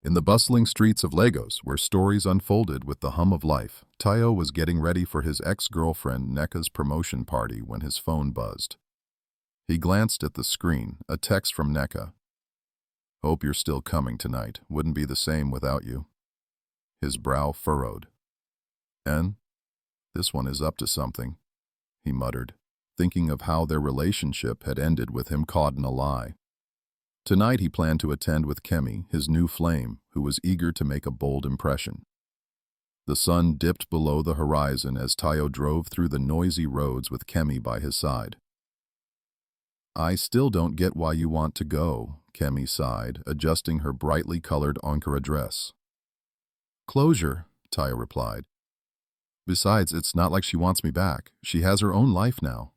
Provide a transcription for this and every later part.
In the bustling streets of Lagos, where stories unfolded with the hum of life, Tayo was getting ready for his ex-girlfriend Neka's promotion party when his phone buzzed. He glanced at the screen, a text from Neka. "Hope you're still coming tonight. Wouldn't be the same without you." His brow furrowed. "And? This one is up to something," he muttered, thinking of how their relationship had ended with him caught in a lie. Tonight he planned to attend with Kemi, his new flame, who was eager to make a bold impression. The sun dipped below the horizon as Tayo drove through the noisy roads with Kemi by his side. "I still don't get why you want to go," Kemi sighed, adjusting her brightly colored Ankara dress. "Closure," Tayo replied. "Besides, it's not like she wants me back. She has her own life now."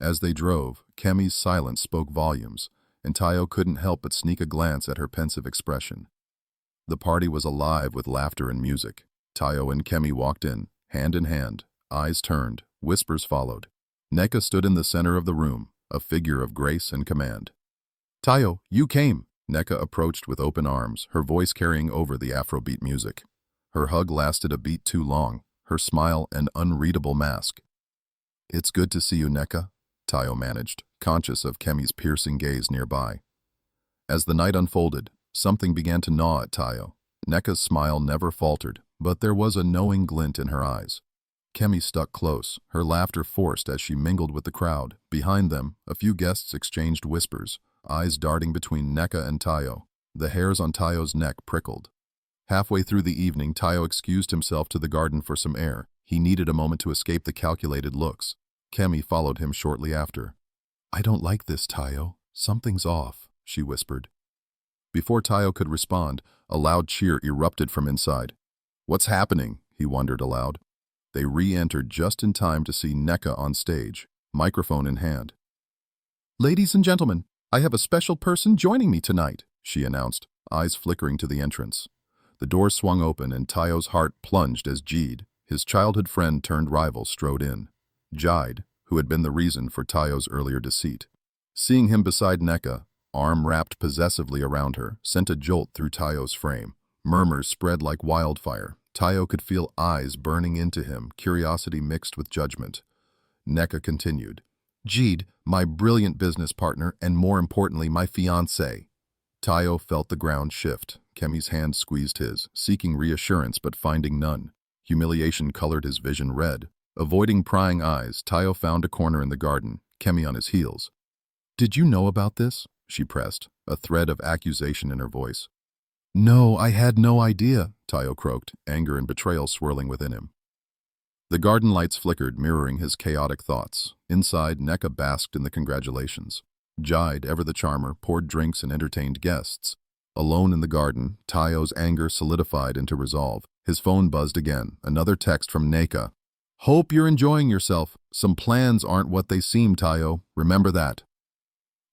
As they drove, Kemi's silence spoke volumes, and Tayo couldn't help but sneak a glance at her pensive expression. The party was alive with laughter and music. Tayo and Kemi walked in hand, eyes turned, whispers followed. Neka stood in the center of the room, a figure of grace and command. "Tayo, you came!" Neka approached with open arms, her voice carrying over the Afrobeat music. Her hug lasted a beat too long, her smile an unreadable mask. "It's good to see you, Neka," Tayo managed, conscious of Kemi's piercing gaze nearby. As the night unfolded, something began to gnaw at Tayo. Neka's smile never faltered, but there was a knowing glint in her eyes. Kemi stuck close, her laughter forced as she mingled with the crowd. Behind them, a few guests exchanged whispers, eyes darting between Neka and Tayo. The hairs on Tayo's neck prickled. Halfway through the evening, Tayo excused himself to the garden for some air. He needed a moment to escape the calculated looks. Kemi followed him shortly after. "I don't like this, Tayo. Something's off," she whispered. Before Tayo could respond, a loud cheer erupted from inside. "What's happening?" he wondered aloud. They re-entered just in time to see Neka on stage, microphone in hand. "Ladies and gentlemen, I have a special person joining me tonight," she announced, eyes flickering to the entrance. The door swung open and Tayo's heart plunged as Jeed, his childhood friend turned rival, strode in. Jide, who had been the reason for Tayo's earlier deceit. Seeing him beside Neka, arm wrapped possessively around her, sent a jolt through Tayo's frame. Murmurs spread like wildfire. Tayo could feel eyes burning into him, curiosity mixed with judgment. Neka continued. "Jeed, my brilliant business partner, and more importantly, my fiancé." Tayo felt the ground shift. Kemi's hand squeezed his, seeking reassurance but finding none. Humiliation colored his vision red. Avoiding prying eyes, Tayo found a corner in the garden, Kemi on his heels. "Did you know about this?" she pressed, a thread of accusation in her voice. "No, I had no idea," Tayo croaked, anger and betrayal swirling within him. The garden lights flickered, mirroring his chaotic thoughts. Inside, Neka basked in the congratulations. Jide, ever the charmer, poured drinks and entertained guests. Alone in the garden, Tayo's anger solidified into resolve. His phone buzzed again, another text from Neka. "Hope you're enjoying yourself. Some plans aren't what they seem, Tayo. Remember that."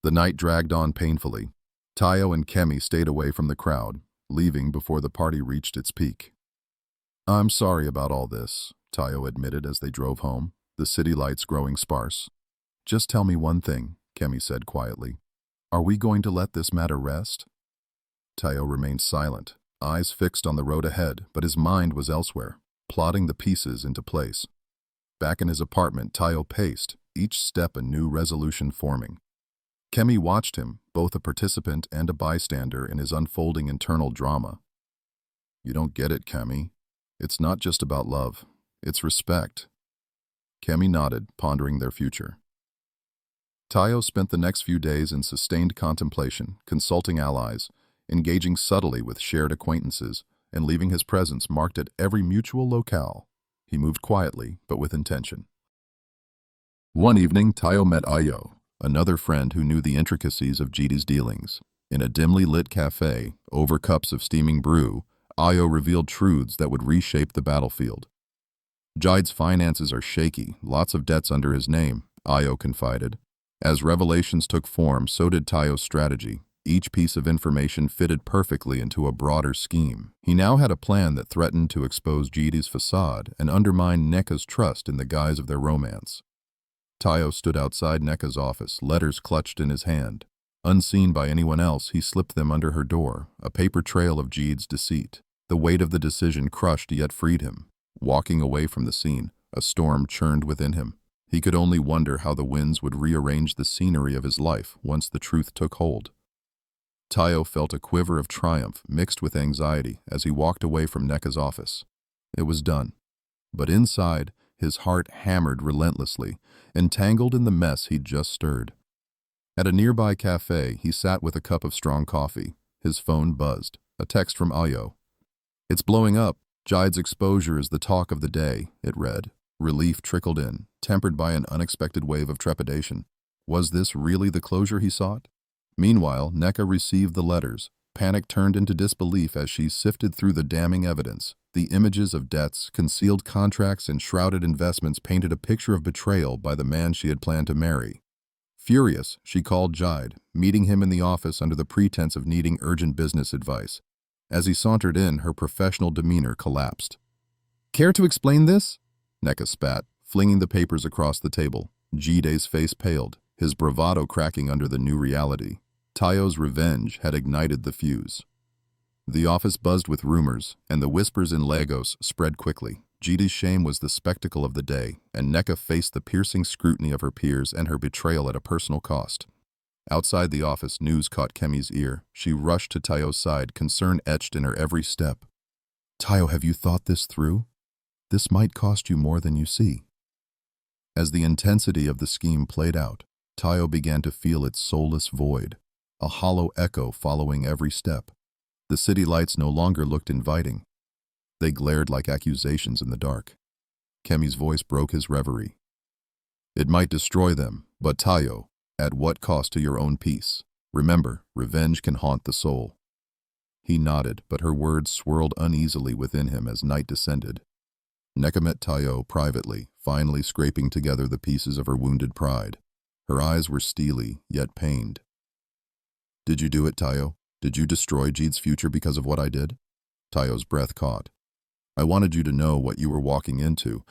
The night dragged on painfully. Tayo and Kemi stayed away from the crowd, leaving before the party reached its peak. "I'm sorry about all this," Tayo admitted as they drove home, the city lights growing sparse. "Just tell me one thing," Kemi said quietly. "Are we going to let this matter rest?" Tayo remained silent, eyes fixed on the road ahead, but his mind was elsewhere, plotting the pieces into place. Back in his apartment, Tayo paced, each step a new resolution forming. Kemi watched him, both a participant and a bystander in his unfolding internal drama. "You don't get it, Kemi. It's not just about love. It's respect." Kemi nodded, pondering their future. Tayo spent the next few days in sustained contemplation, consulting allies, engaging subtly with shared acquaintances, and leaving his presence marked at every mutual locale. He moved quietly, but with intention. One evening, Tayo met Ayo, another friend who knew the intricacies of Jidi's dealings. In a dimly lit cafe, over cups of steaming brew, Ayo revealed truths that would reshape the battlefield. "Jide's finances are shaky, lots of debts under his name," Ayo confided. As revelations took form, so did Tayo's strategy. Each piece of information fitted perfectly into a broader scheme. He now had a plan that threatened to expose Jidi's facade and undermine Neka's trust in the guise of their romance. Tayo stood outside Neka's office, letters clutched in his hand. Unseen by anyone else, he slipped them under her door, a paper trail of Jeed's deceit. The weight of the decision crushed yet freed him. Walking away from the scene, a storm churned within him. He could only wonder how the winds would rearrange the scenery of his life once the truth took hold. Tayo felt a quiver of triumph mixed with anxiety as he walked away from Neka's office. It was done. But inside, his heart hammered relentlessly, entangled in the mess he'd just stirred. At a nearby cafe, he sat with a cup of strong coffee. His phone buzzed. A text from Ayo. "It's blowing up. Jide's exposure is the talk of the day," it read. Relief trickled in, tempered by an unexpected wave of trepidation. Was this really the closure he sought? Meanwhile, Neka received the letters. Panic turned into disbelief as she sifted through the damning evidence. The images of debts, concealed contracts, and shrouded investments painted a picture of betrayal by the man she had planned to marry. Furious, she called Jide, meeting him in the office under the pretense of needing urgent business advice. As he sauntered in, her professional demeanor collapsed. "Care to explain this?" Neka spat, flinging the papers across the table. Jide's face paled, his bravado cracking under the new reality. Tayo's revenge had ignited the fuse. The office buzzed with rumors, and the whispers in Lagos spread quickly. Jide's shame was the spectacle of the day, and Neka faced the piercing scrutiny of her peers and her betrayal at a personal cost. Outside the office, news caught Kemi's ear. She rushed to Tayo's side, concern etched in her every step. "Tayo, have you thought this through? This might cost you more than you see." As the intensity of the scheme played out, Tayo began to feel its soulless void, a hollow echo following every step. The city lights no longer looked inviting. They glared like accusations in the dark. Kemi's voice broke his reverie. "It might destroy them, but Tayo, at what cost to your own peace? Remember, revenge can haunt the soul." He nodded, but her words swirled uneasily within him as night descended. Neka met Tayo privately, finally scraping together the pieces of her wounded pride. Her eyes were steely, yet pained. "Did you do it, Tayo? Did you destroy Jeed's future because of what I did?" Tayo's breath caught. "I wanted you to know what you were walking into.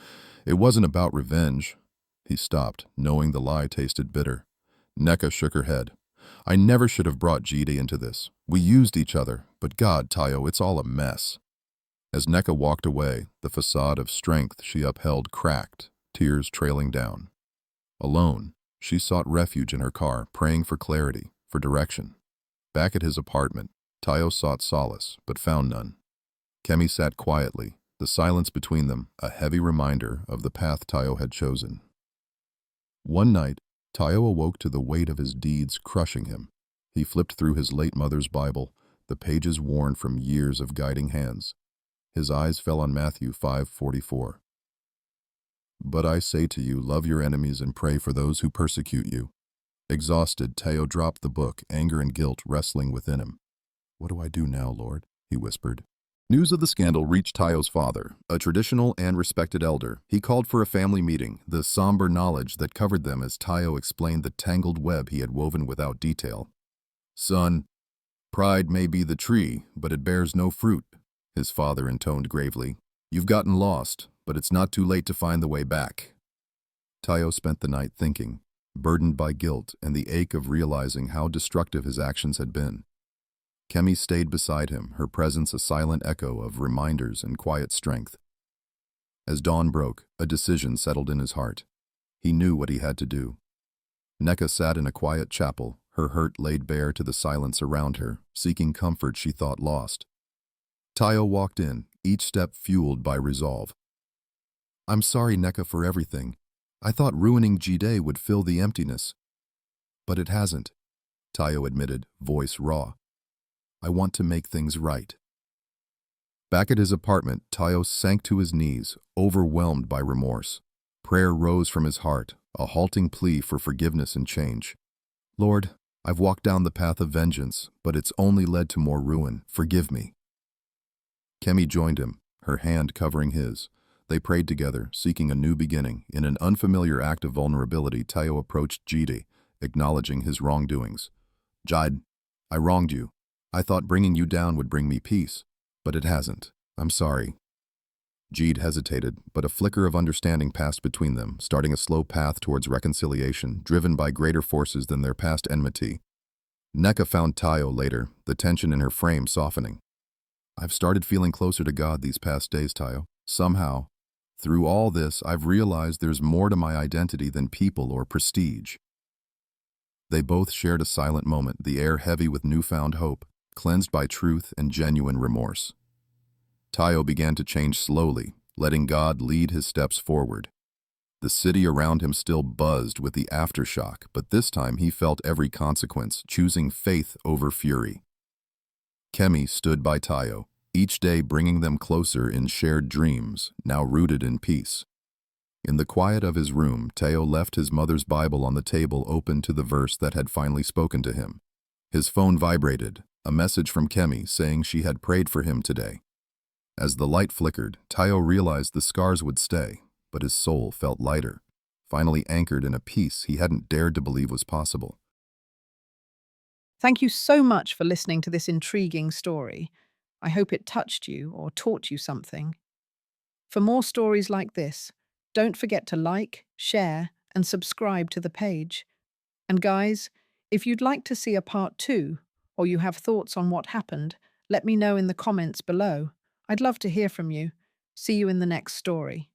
It wasn't about revenge." He stopped, knowing the lie tasted bitter. Neka shook her head. "I never should have brought Jeed into this. We used each other, but God, Tayo, it's all a mess." As Neka walked away, the facade of strength she upheld cracked, tears trailing down. Alone, she sought refuge in her car, praying for clarity, for direction. Back at his apartment, Tayo sought solace, but found none. Kemi sat quietly, the silence between them a heavy reminder of the path Tayo had chosen. One night, Tayo awoke to the weight of his deeds crushing him. He flipped through his late mother's Bible, the pages worn from years of guiding hands. His eyes fell on Matthew 5:44. "But I say to you, love your enemies and pray for those who persecute you." Exhausted, Tayo dropped the book, anger and guilt wrestling within him. "What do I do now, Lord?" he whispered. News of the scandal reached Tayo's father, a traditional and respected elder. He called for a family meeting, the somber knowledge that covered them as Tayo explained the tangled web he had woven without detail. "Son, pride may be the tree, but it bears no fruit," his father intoned gravely. "You've gotten lost, but it's not too late to find the way back." Tayo spent the night thinking, burdened by guilt and the ache of realizing how destructive his actions had been. Kemi stayed beside him, her presence a silent echo of reminders and quiet strength. As dawn broke, a decision settled in his heart. He knew what he had to do. Neka sat in a quiet chapel, her hurt laid bare to the silence around her, seeking comfort she thought lost. Tayo walked in, each step fueled by resolve. "I'm sorry, Neka, for everything. I thought ruining Jide would fill the emptiness. But it hasn't," Tayo admitted, voice raw. "I want to make things right." Back at his apartment, Tayo sank to his knees, overwhelmed by remorse. Prayer rose from his heart, a halting plea for forgiveness and change. "Lord, I've walked down the path of vengeance, but it's only led to more ruin. Forgive me." Kemi joined him, her hand covering his. They prayed together, seeking a new beginning. In an unfamiliar act of vulnerability, Tayo approached Jide, acknowledging his wrongdoings. "Jide, I wronged you. I thought bringing you down would bring me peace, but it hasn't. I'm sorry." Jide hesitated, but a flicker of understanding passed between them, starting a slow path towards reconciliation, driven by greater forces than their past enmity. Neka found Tayo later, the tension in her frame softening. I've started feeling closer to God these past days, Tayo. Somehow, through all this, I've realized there's more to my identity than people or prestige. They both shared a silent moment, the air heavy with newfound hope, cleansed by truth and genuine remorse. Tayo began to change slowly, letting God lead his steps forward. The city around him still buzzed with the aftershock, but this time he felt every consequence, choosing faith over fury. Kemi stood by Tayo, each day bringing them closer in shared dreams, now rooted in peace. In the quiet of his room, Tayo left his mother's Bible on the table open to the verse that had finally spoken to him. His phone vibrated, a message from Kemi saying she had prayed for him today. As the light flickered, Tayo realized the scars would stay, but his soul felt lighter, finally anchored in a peace he hadn't dared to believe was possible. Thank you so much for listening to this intriguing story. I hope it touched you or taught you something. For more stories like this, don't forget to like, share, and subscribe to the page. And guys, if you'd like to see a part 2, or you have thoughts on what happened, let me know in the comments below. I'd love to hear from you. See you in the next story.